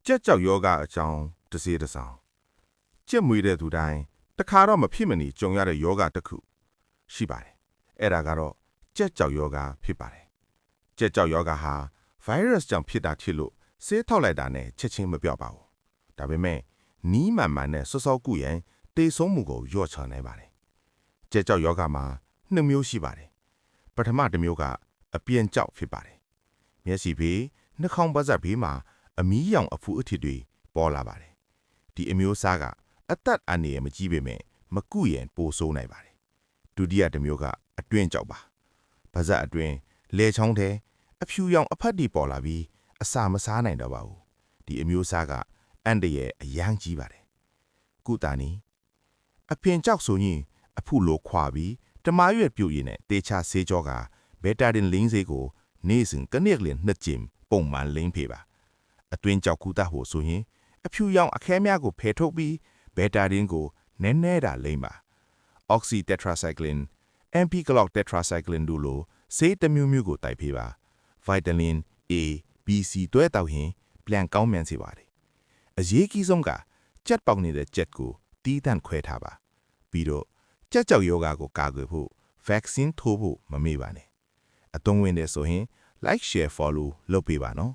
ကြက်ကြောက်ယောဂအကြောင်းတစ်စေးတစ်ဆောင်ကြက်မွေတဲ့သူတိုင်းတခါတော့မဖြစ်မနေကြုံရတဲ့ယောဂတစ်ခုရှိပါတယ်အဲ့ဒါကတော့ကြက်ကြောက်ယောဂဖြစ်ပါတယ်ကြက်ကြောက်ယောဂဟာ virus ကြောင့်ဖြစ်တာဖြစ်လို့ဆေးထောက်လိုက်တာနဲ့ချက်ချင်းမပြောက်ပါဘူးဒါပေမဲ့နီးမှန်မှန်နဲ့စောစောကူရင်တေဆုံးမှုကိုလျော့ချနိုင်ပါတယ်ကြက်ကြောက်ယောဂမှာ2မျိုးရှိပါတယ်ပထမတစ်မျိုးကအပြင်းကြောက်ဖြစ်ပါတယ်မျက်စိဘေးနှာခေါင်းပါးစပ်ဘေးမှာအမီးရောင်အဖူးအထည်တွေပေါ်လာပါတယ်ဒီအမျိုးအစားကအသက်အန္တရာယ်မကြီးပေမဲ့မကုရင်ပိုဆိုးနိုင်ပါတယ်ဒုတိယတစ်မျိုးကအတွင်းကြောက်ပါပါးစပ်အတွင်းလေချောင်းထဲအဖြူရောင်အဖက်တွေပေါ်လာပြီးအစာမစားနိုင်တော့ပါဘူးဒီအမျိုးအစားကအန္တရာယ်အရမ်းကြီးပါတယ်ကုသနည်းအဖင်ကြောက်ဆိုရင်အဖူလိုခွာပြီးတမာရွက်ပြုတ်ရည်နဲ့တေချာဆေးကြောကဘက်တာဒင်လင်းဆေးကိုနေ့စဉ်တစ်နေ့လ2ကြိမ်ပုံမှန်လင်းဖေးပါအတွင်းကြောက်ကုသဖို့ဆိုရင်အဖြူရောင်အခဲများကိုဖယ်ထုတ်ပြီးဘက်တာဒင်ကိုနည်းနည်းတာလိမ့်ပါအောက်ဆီတက်ထရာဆိုင်ကလင်အမ်ပီကလော့တက်ထရာဆိုင်ကလင်တို့လိုဆေးတစ်မျိုးမျိုးကိုတိုက်ဖေးပါဗိုက်တာမင် A B C တွဲတောက်ရင်ပြန်ကောင်းမြန်စေပါတယ်အရေးကြီးဆုံးကကြက်ပေါက်နေတဲ့ကြက်ကိုတီးတန့်ခွဲထားပါပြီးတော့ကြက်ကြောက်ယောဂါကိုကာကွယ်ဖို့ vaccine ထိုးဖို့မမေ့ပါနဲ့အသုံးဝင်တဲ့ဆိုရင် like share follow လုပ်ပေးပါနော်